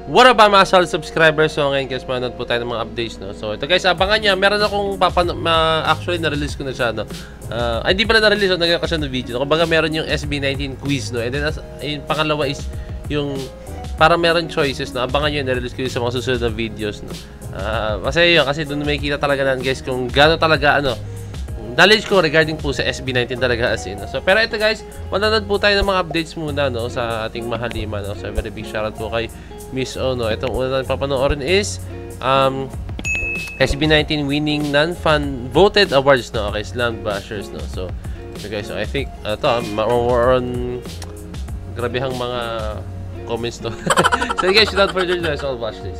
What up mga solid subscribers? So ngayon guys, manood po tayo ng mga updates, no? So ito guys, abangan nyo. Meron akong actually na-release ko na siya, no? Hindi pala na-release, so nagkaka siya ng video. Kumbaga meron yung SB19 quiz, no? And then yung pangalawa is yung para meron choices, no? Abangan nyo, na-release ko yung sa mga susunod na videos, no? Kasi yun, kasi doon may kita talaga na guys kung gano'n talaga, knowledge ko regarding po sa SB19 talaga as in. So, pero ito guys, manonood po tayo ng mga updates muna, no? Sa ating mahalima, no? So, very big shoutout po kay Miss O, no? Itong una natin papanoorin is SB19 winning non-fan voted awards, no? Okay, Slam Bashers, no? So guys, so I think ito, more on grabehang mga comments, no? So guys, without further ado, let's all watch this.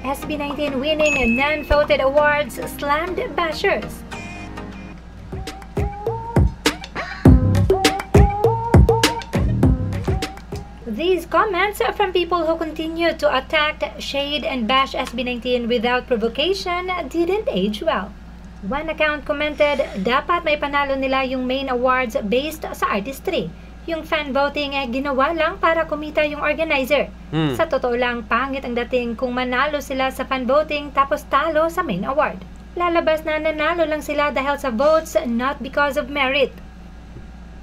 SB19 winning non-voted awards slammed bashers. These comments are from people who continue to attack, shade, and bash SB19 without provocation didn't age well. One account commented, dapat may panalo nila yung main awards based sa artistry. Yung fan voting ay ginawa lang para kumita yung organizer. Sa totoo lang, pangit ang dating kung manalo sila sa fan voting tapos talo sa main award. Lalabas na nanalo lang sila dahil sa votes, not because of merit.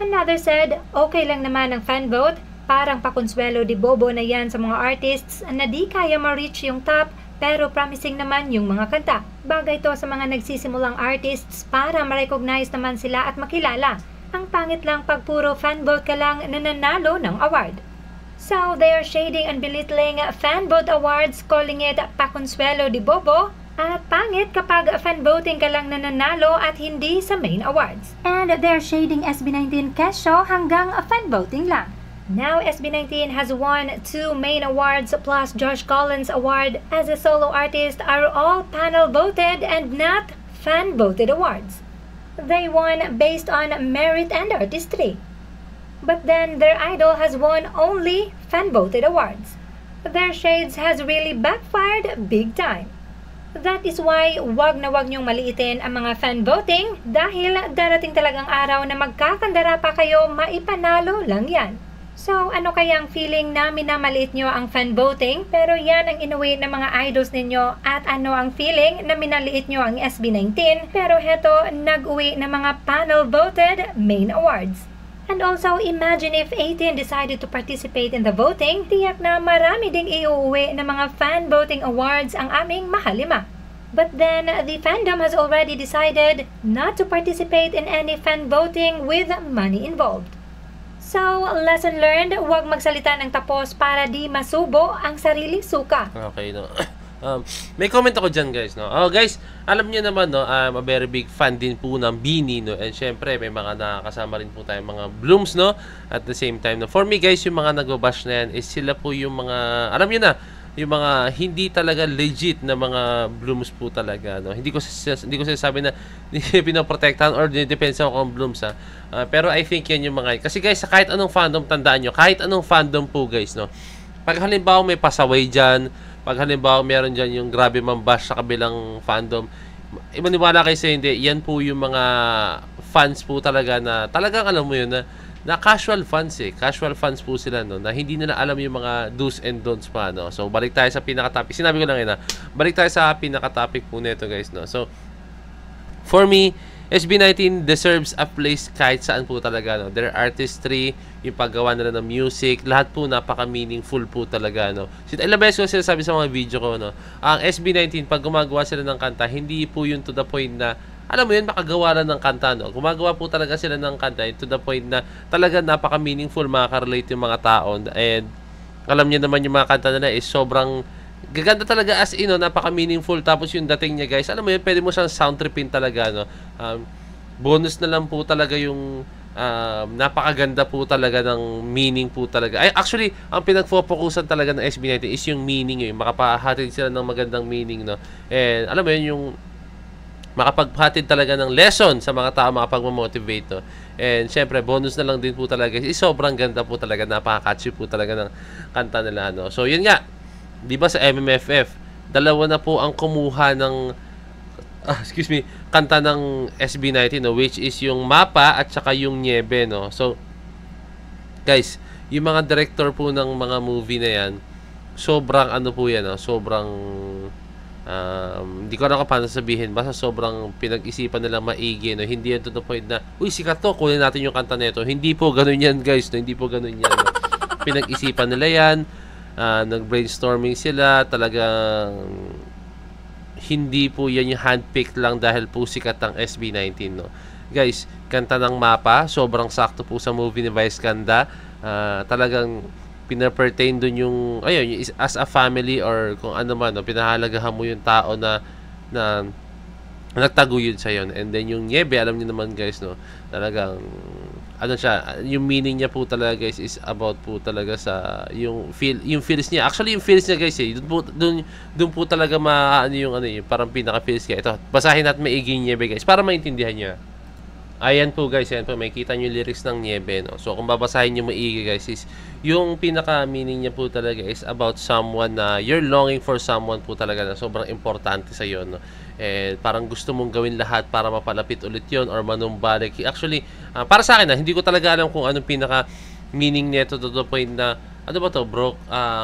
Another said, okay lang naman ang fan vote, parang pakonsuelo di bobo na yan sa mga artists na di kaya ma-reach yung top pero promising naman yung mga kanta. Bagay to sa mga nagsisimulang artists para ma-recognize naman sila at makilala. Ang pangit lang pag puro fan vote ka lang na nanalo ng award. So, they are shading and belittling fan vote awards, calling it pakonsuelo di bobo, at pangit kapag fan voting ka lang na nanalo at hindi sa main awards. And they're shading SB19 kesyo hanggang fan voting lang. Now, SB19 has won 2 main awards plus Josh Collins Award as a solo artist are all panel voted and not fan voted awards. They won based on merit and artistry. But then their idol has won only fan voted awards. Their shades has really backfired big time. That is why wag na wag niyong maliitin ang mga fan voting dahil darating talagang araw na magkakandara pa kayo, maipanalo lang yan. So, ano kaya ang feeling namin na maliit nyo ang fan voting? Pero yan ang inuwi ng mga idols ninyo. At ano ang feeling na minaliit nyo ang SB19? Pero heto, nag-uwi ng mga panel-voted main awards. And also, imagine if 18 decided to participate in the voting, tiyak na marami ding iuuwi ng mga fan voting awards ang aming mahalima. But then, the fandom has already decided not to participate in any fan voting with money involved. So, lesson learned, huwag magsalita ng tapos para di masubo ang sariling suka. Okay, no. May comment ako dyan, guys, no. Oh, guys, alam niyo naman, no, I'm a very big fan din po ng Beanie, no. And syempre, may mga nakakasama rin po tayong mga blooms, no. At the same time, no. For me, guys, yung mga nagbabash na yan is sila po yung mga, alam niyo na, yung mga hindi talaga legit na mga blooms po talaga, no. Hindi ko sinasabi na pinoprotektahan or depende ako kung blooms, ha. Pero I think yan yung mga, kasi guys, kahit anong fandom, tandaan nyo, kahit anong fandom po, guys, no. Pag halimbawa may pasaway dyan, pag halimbawa meron dyan yung grabe mambash sa kabilang fandom, maniwala kayo sa hindi, yan po yung mga fans po talaga na talagang alam mo yun na casual fans casual fans po sila, no, na hindi nila alam yung mga do's and don'ts pa, no. So balik tayo sa pinaka-topic. Sinabi ko lang yun, balik tayo sa pinaka-topic po nito, guys, no. So for me, SB19 deserves a place kahit saan po talaga, no. Their artistry, yung paggawa nila ng music, lahat po napaka-meaningful po talaga, no. Ilang beses ko sinasabi sa mga video ko, no, ang SB19 pag gumagawa sila ng kanta, hindi po yun to the point na alam mo yun, makagawa lang ng kanta, no? Gumagawa po talaga sila ng kanta to the point na talaga napaka-meaningful, makaka-relate yung mga tao. And alam niyo naman yung mga kanta nila is sobrang gaganda talaga as in, no? Napaka-meaningful. Tapos yung dating niya, guys, alam mo yun, pwede mo siyang sound tripin talaga, no? Bonus na lang po talaga yung napakaganda po talaga ng meaning po talaga. Ay, actually, ang pinagfocusan talaga ng SB19 is yung meaning, yung makapahatid sila ng magandang meaning, no? And alam mo yun, yung makapaghatid talaga ng lesson sa mga tao, makapag-motivate, no? And syempre, bonus na lang din po talaga. Sobrang ganda po talaga, napaka-catchy po talaga ng kanta nila, no? So, yun nga, di ba sa MMFF, dalawa na po ang kumuha ng excuse me, kanta ng SB19, no, which is yung Mapa at saka yung Niebe, no. So guys, yung mga director po ng mga movie na yan, sobrang ano po yan, no, sobrang hindi ko alam kung paano sabihin, basta sobrang pinag-isipan nila maigi, no. Hindi yan to the point na, uy, sikat to, kunin natin yung kanta nito. Hindi po ganun yan, guys, no. Hindi po ganun yan, no. Pinag-isipan nila yan, nag-brainstorming sila, talagang hindi po yan yung handpicked lang dahil po sikat ang SB19, no. Guys, kanta ng Mapa, sobrang sakto po sa movie ni Vice Ganda. Talagang pinapertain dun yung, ayun, as a family or kung ano man, no, pinahalagahan mo yung tao na nagtaguyod sa yon. And then yung Niebe, alam niyo naman guys, no, talagang ano siya, yung meaning niya po talaga guys is about po talaga sa yung feels niya. Actually yung feels niya guys doon po talaga ano yung parang pinaka feels niya. Ito, basahin natin maigi Niebe guys para maintindihan niyo. Ayan po guys, ayan po, makikita nyo yung lyrics ng Niebe, no? So kung babasahin nyo maigi guys, is yung pinaka meaning niya po talaga is about someone na you're longing for someone po talaga na sobrang importante sa iyo, no? Parang gusto mong gawin lahat para mapalapit ulit yon or manumbalik. Actually, para sa akin hindi ko talaga alam kung anong pinaka meaning nito to the point na ano ba to bro,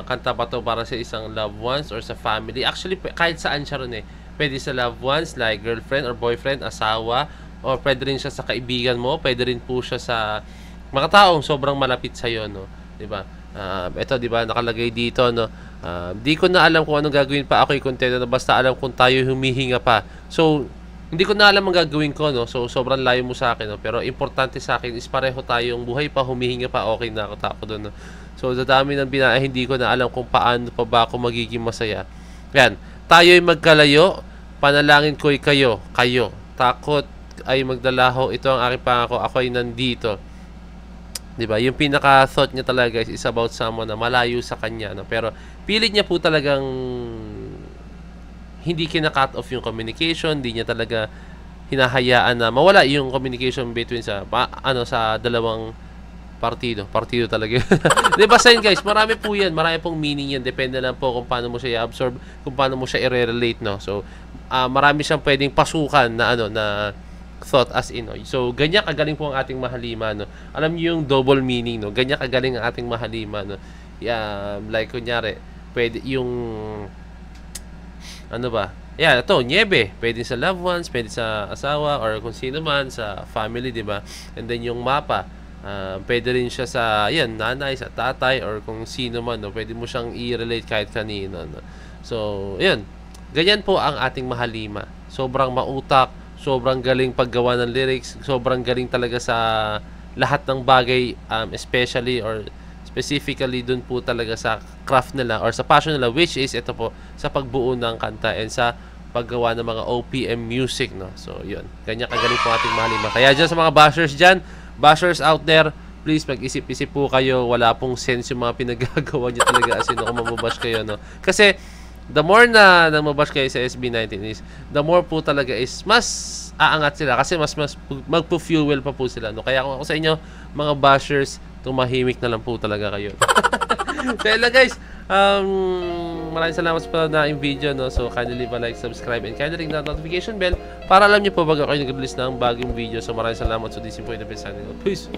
kanta pa to para sa isang loved ones or sa family. Actually, kahit saan siya ron pwede sa loved ones like girlfriend or boyfriend, asawa, o pwede rin siya sa kaibigan mo, pwede rin po siya sa mga taong sobrang malapit sa iyo, no? 'Di ba? Ito 'di ba nakalagay dito, no? Di ko na alam kung anong gagawin pa, ako'y kontento na basta alam kung tayo humihinga pa. So, hindi ko na alam ang gagawin ko, no? So, sobrang layo mo sa akin, no? Pero importante sa akin is pareho tayong buhay pa, humihinga pa, okay na ako doon, no? So, sa dami ng hindi ko na alam kung paano pa ba ako magiging masaya. Yan, tayo'y magkalayo, panalangin ko'y kayo, takot ay magdalaho, ito ang aking pangako, ako ay nandito. 'Di ba? Yung pinaka thought niya talaga guys is about someone na malayo sa kanya, no? Pero pilit niya po talagang hindi kina-cut off yung communication, hindi niya talaga hinahayaan na mawala yung communication between sa sa dalawang partido talaga. 'Di ba saying guys, marami po 'yan, marami pong meaning 'yan, depende lang po kung paano mo siya i-absorb, kung paano mo siya i-relate, no? So, marami siyang pwedeng pasukan na na thought as in, no? So ganyan kagaling po ang ating mahalima, no? Alam niyo yung double meaning, no? Ganyan kagaling ang ating mahalima, no? Like kunyari pwede yung ano ba, ito Niebe, pwede sa loved ones, pwede sa asawa or kung sino man sa family, di ba? And then yung Mapa, pwede rin siya sa nanay, sa tatay or kung sino man, no? Pwede mo siyang i-relate kahit kanino, no? So ganyan po ang ating mahalima, sobrang mautak, sobrang galing paggawa ng lyrics, sobrang galing talaga sa lahat ng bagay, especially or specifically dun po talaga sa craft nila or sa passion nila, which is ito po sa pagbuo ng kanta and sa paggawa ng mga OPM music, no? So yun, ganyan kagaling po ating mahalima. Kaya dyan sa mga bashers out there, please mag-isip-isip po kayo, wala pong sense yung mga pinagagawa nyo talaga as in kung mamubash kayo, no? Kasi the more na mabash kayo sa SB19 is, the more po talaga is mas aangat sila kasi mas magpo-fuel pa po sila, no? Kaya kung ako sa inyo, mga bashers, tumahimik na lang po talaga kayo. So yun lang guys, maraming salamat sa na yung video, no? So kindly leave a like, subscribe, and kindly ring the notification bell para alam niyo po bago kayo nag-release ng bagong video. So maraming salamat. So this is po yung Peace.